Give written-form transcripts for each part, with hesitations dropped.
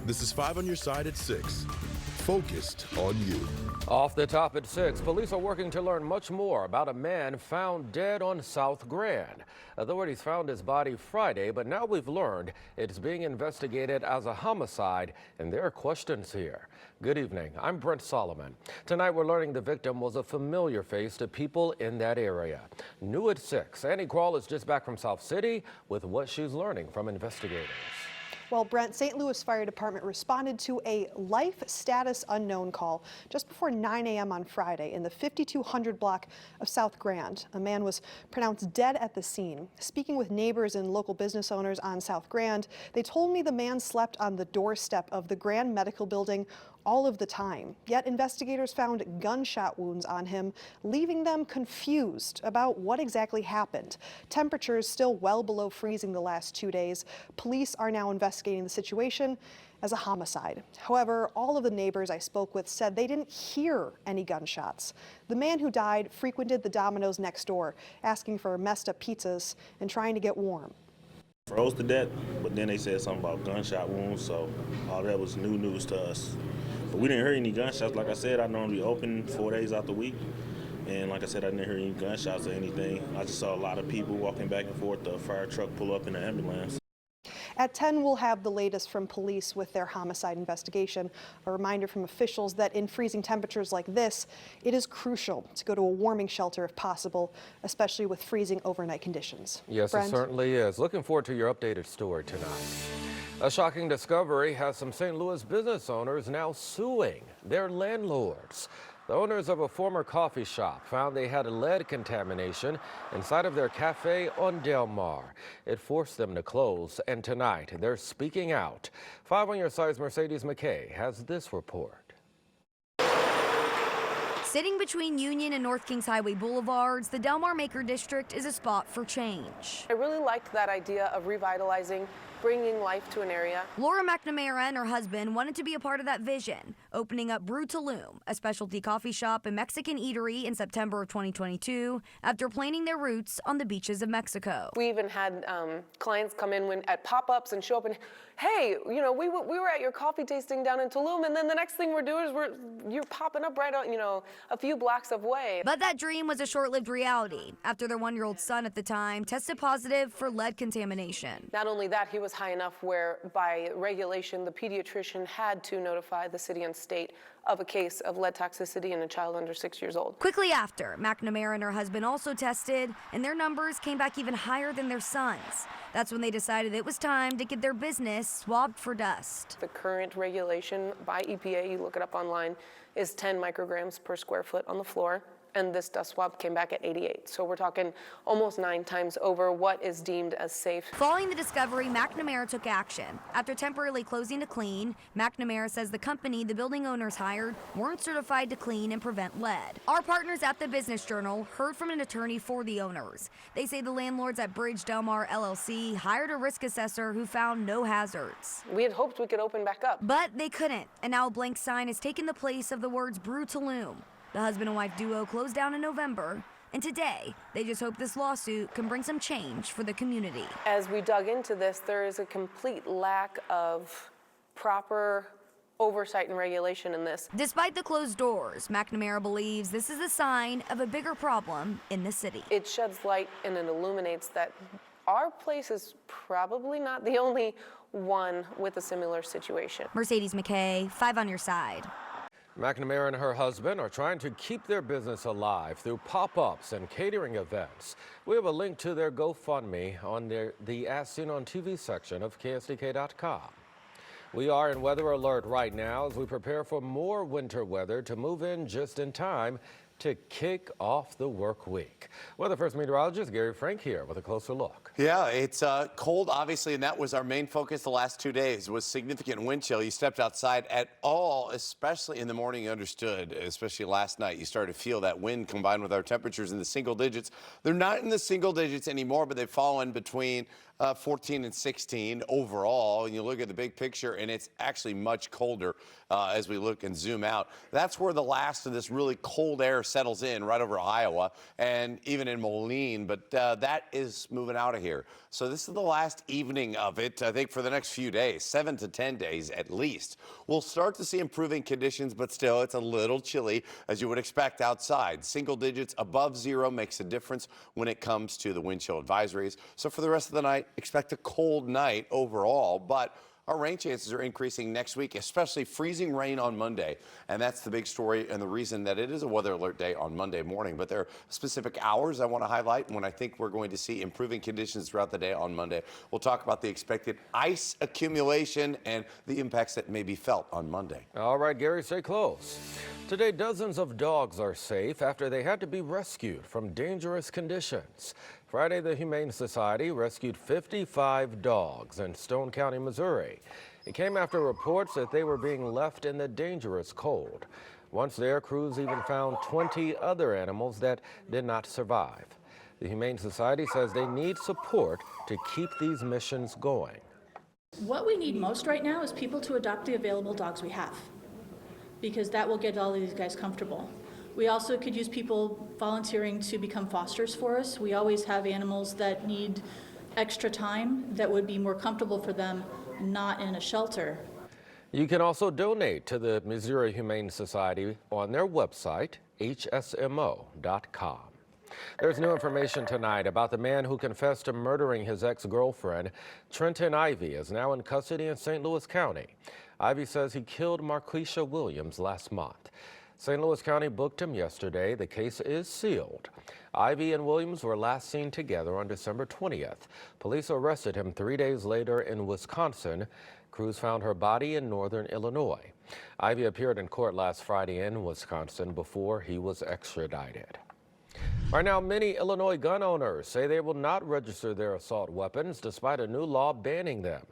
This is 5 on your side at 6. Focused on you. Off the top at 6, police are working to learn much more about a man found dead on South Grand. Authorities found his body Friday, but now we've learned it's being investigated as a homicide, and there are questions here. Good evening, I'm Brent Solomon. Tonight we're learning the victim was a familiar face to people in that area. New at 6, Annie Crawl is just back from South City with what she's learning from investigators. Well, Brent, St. Louis Fire Department responded to a life status unknown call just before 9 a.m. on Friday in the 5200 block of South Grand. A man was pronounced dead at the scene. Speaking with neighbors and local business owners on South Grand, they told me the man slept on the doorstep of the Grand Medical Building all of the time. Yet investigators found gunshot wounds on him, leaving them confused about what exactly happened. Temperatures still well below freezing the last 2 days. Police are now investigating the situation as a homicide. However, all of the neighbors I spoke with said they didn't hear any gunshots. The man who died frequented the Domino's next door, asking for messed up pizzas and trying to get warm. Froze to death, but then they said something about gunshot wounds, so all that was new news to us. But we didn't hear any gunshots. Like I said, I normally open 4 days out the week, and like I said, I didn't hear any gunshots or anything. I just saw a lot of people walking back and forth, the fire truck pull up in the ambulance. At 10, we'll have the latest from police with their homicide investigation. A reminder from officials that in freezing temperatures like this, it is crucial to go to a warming shelter if possible, especially with freezing overnight conditions. Yes, Brent? It certainly is. Looking forward to your updated story tonight. A shocking discovery has some St. Louis business owners now suing their landlords. The owners of a former coffee shop found they had lead contamination inside of their cafe on Del Mar. It forced them to close, and tonight they're speaking out. 5 on your side's Mercedes McKay has this report. Sitting between Union and North Kings Highway Boulevards, the Del Mar Maker District is a spot for change. I really liked that idea of revitalizing, bringing life to an area. Laura McNamara and her husband wanted to be a part of that vision, opening up Brew to Loom, a specialty coffee shop and Mexican eatery in September of 2022 after planting their roots on the beaches of Mexico. We even had clients come in at pop-ups and show up and, hey, you know, we were at your coffee tasting down in Tulum, and then the next thing we're doing is you're popping up right on, you know, a few blocks away. But that dream was a short-lived reality after their 1-year-old son at the time tested positive for lead contamination. Not only that, he was high enough where by regulation the pediatrician had to notify the city and state of a case of lead toxicity in a child under 6 years old. Quickly after, McNamara and her husband also tested, and their numbers came back even higher than their son's. That's when they decided it was time to get their business swabbed for dust. The current regulation by EPA, you look it up online, is 10 micrograms per square foot on the floor. And this dust swab came back at 88. So we're talking almost 9 times over what is deemed as safe. Following the discovery, McNamara took action. After temporarily closing to clean, McNamara says the company the building owners hired weren't certified to clean and prevent lead. Our partners at the Business Journal heard from an attorney for the owners. They say the landlords at Bridge Del Mar LLC hired a risk assessor who found no hazards. We had hoped we could open back up. But they couldn't, and now a blank sign has taken the place of the words Brew to Loom. The husband and wife duo closed down in November, and today they just hope this lawsuit can bring some change for the community. As we dug into this, there is a complete lack of proper oversight and regulation in this. Despite the closed doors, McNamara believes this is a sign of a bigger problem in the city. It sheds light and it illuminates that our place is probably not the only one with a similar situation. Mercedes McKay, 5 on your side. McNamara and her husband are trying to keep their business alive through pop-ups and catering events. We have a link to their GoFundMe on the As Seen on TV section of KSDK.com. We are in weather alert right now as we prepare for more winter weather to move in just in time to kick off the work week. Weather First meteorologist Gary Frank here with a closer look. Yeah, it's cold, obviously, and that was our main focus the last 2 days, was significant wind chill. You stepped outside at all, especially in the morning, you understood, especially last night. You started to feel that wind combined with our temperatures in the single digits. They're not in the single digits anymore, but they've fallen between 14 and 16 overall. And you look at the big picture, and it's actually much colder as we look and zoom out. That's where the last of this really cold air settles in, right over Iowa and even in Moline. But that is moving out of here. So this is the last evening of it, I think, for the next few days, 7 to 10 days at least. We'll start to see improving conditions, but still it's a little chilly, as you would expect outside. Single digits above zero makes a difference when it comes to the wind chill advisories. So for the rest of the night, expect a cold night overall, but our rain chances are increasing next week, especially freezing rain on Monday. And that's the big story and the reason that it is a weather alert day on Monday morning. But there are specific hours I want to highlight when I think we're going to see improving conditions throughout the day on Monday. We'll talk about the expected ice accumulation and the impacts that may be felt on Monday. All right, Gary, stay close. Today, dozens of dogs are safe after they had to be rescued from dangerous conditions. Friday, the Humane Society rescued 55 dogs in Stone County, Missouri. It came after reports that they were being left in the dangerous cold. Once there, crews even found 20 other animals that did not survive. The Humane Society says they need support to keep these missions going. What we need most right now is people to adopt the available dogs we have, because that will get all of these guys comfortable. We also could use people volunteering to become fosters for us. We always have animals that need extra time that would be more comfortable for them, not in a shelter. You can also donate to the Missouri Humane Society on their website, hsmo.com. There's new information tonight about the man who confessed to murdering his ex-girlfriend. Trenton Ivy is now in custody in St. Louis County. Ivy says he killed Marquisha Williams last month. St. Louis County booked him yesterday. The case is sealed. Ivy and Williams were last seen together on December 20th. Police arrested him 3 days later in Wisconsin. Crews found her body in northern Illinois. Ivy appeared in court last Friday in Wisconsin before he was extradited. Right now, many Illinois gun owners say they will not register their assault weapons despite a new law banning them.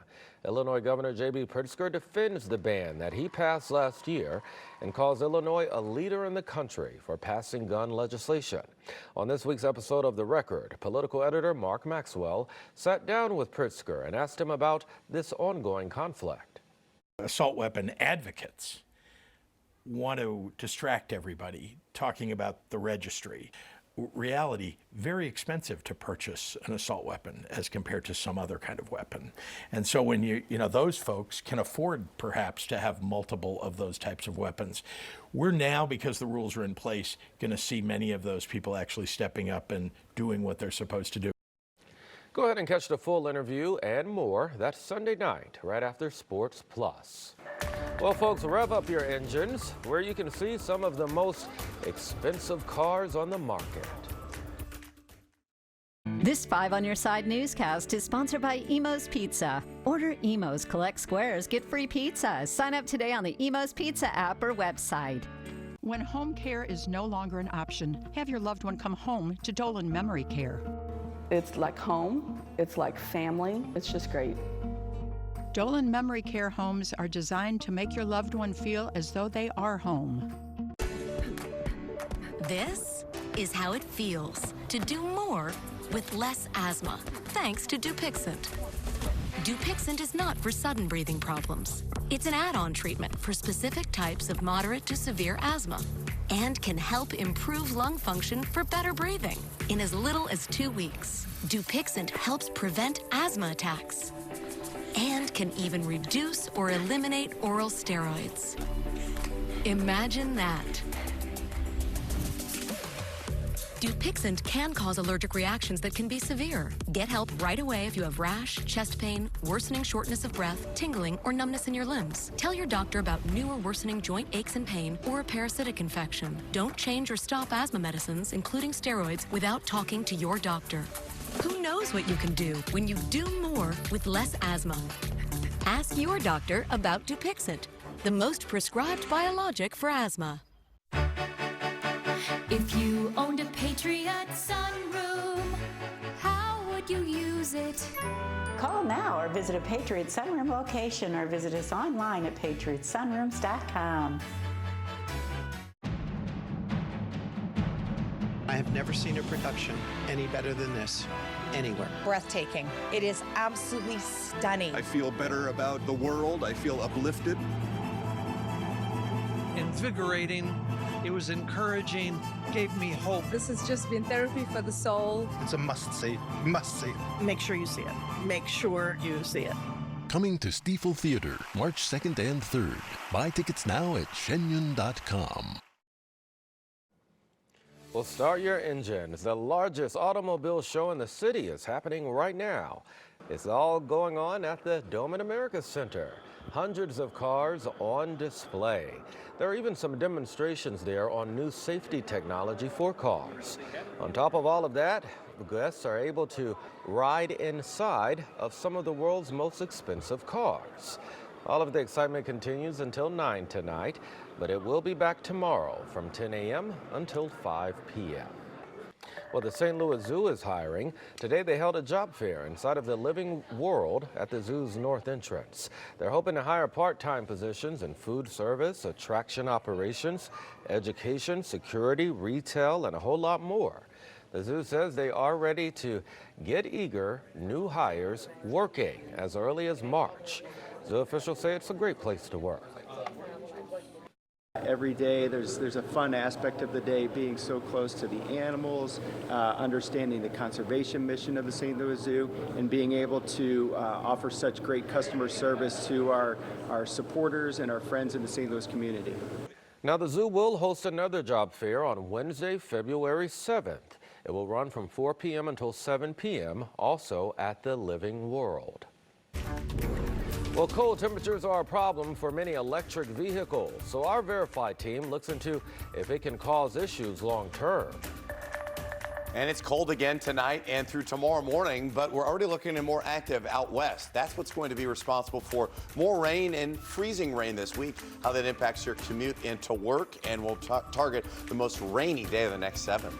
Illinois Governor J.B. Pritzker defends the ban that he passed last year and calls Illinois a leader in the country for passing gun legislation. On this week's episode of The Record, political editor Mark Maxwell sat down with Pritzker and asked him about this ongoing conflict. Assault weapon advocates want to distract everybody talking about the registry. Reality, very expensive to purchase an assault weapon as compared to some other kind of weapon. And so when you know, those folks can afford perhaps to have multiple of those types of weapons. We're now, because the rules are in place, going to see many of those people actually stepping up and doing what they're supposed to do. Go ahead and catch the full interview and more. That's Sunday night, right after Sports Plus. Well, folks, rev up your engines, where you can see some of the most expensive cars on the market. This 5 on Your Side newscast is sponsored by Emo's Pizza. Order Emo's, collect squares, get free pizza. Sign up today on the Emo's Pizza app or website. When home care is no longer an option, have your loved one come home to Dolan Memory Care. It's like home, it's like family, it's just great. Dolan Memory Care homes are designed to make your loved one feel as though they are home. This is how it feels to do more with less asthma, thanks to Dupixent. Dupixent is not for sudden breathing problems. It's an add-on treatment for specific types of moderate to severe asthma and can help improve lung function for better breathing in as little as 2 weeks. Dupixent helps prevent asthma attacks and can even reduce or eliminate oral steroids. Imagine that. Dupixent can cause allergic reactions that can be severe. Get help right away if you have rash, chest pain, worsening shortness of breath, tingling, or numbness in your limbs. Tell your doctor about new or worsening joint aches and pain or a parasitic infection. Don't change or stop asthma medicines, including steroids, without talking to your doctor. Who knows what you can do when you do more with less asthma? Ask your doctor about Dupixent, the most prescribed biologic for asthma. If you owned a Patriot sunroom, how would you use it? Call now or visit a Patriot Sunroom location or visit us online at patriotsunrooms.com. I have never seen a production any better than this anywhere. Breathtaking. It is absolutely stunning. I feel better about the world. I feel uplifted. Invigorating. It was encouraging, gave me hope. This has just been therapy for the soul. It's a must-see. Must-see. Make sure you see it. Make sure you see it. Coming to Stiefel Theater, March 2nd and 3rd. Buy tickets now at shenyun.com. Well, start your engines. The largest automobile show in the city is happening right now. It's all going on at the Dome in America Center. Hundreds of cars on display. There are even some demonstrations there on new safety technology for cars. On top of all of that, guests are able to ride inside of some of the world's most expensive cars. All of the excitement continues until 9 tonight, but it will be back tomorrow from 10 a.m. until 5 p.m. Well, the St. Louis Zoo is hiring. Today they held a job fair inside of the Living World at the zoo's north entrance. They're hoping to hire part-time positions in food service, attraction operations, education, security, retail, and a whole lot more. The zoo says they are ready to get eager new hires working as early as March. Zoo officials say it's a great place to work. Every day there's a fun aspect of the day, being so close to the animals, understanding the conservation mission of the St. Louis Zoo, and being able to offer such great customer service to our supporters and our friends in the St. Louis community. Now the zoo will host another job fair on Wednesday, February 7th. It will run from 4 p.m. until 7 p.m., also at the Living World. Well, cold temperatures are a problem for many electric vehicles, so our Verify team looks into if it can cause issues long term. And it's cold again tonight and through tomorrow morning, but we're already looking at more active out west. That's what's going to be responsible for more rain and freezing rain this week. How that impacts your commute into work, and will target the most rainy day of the next 7.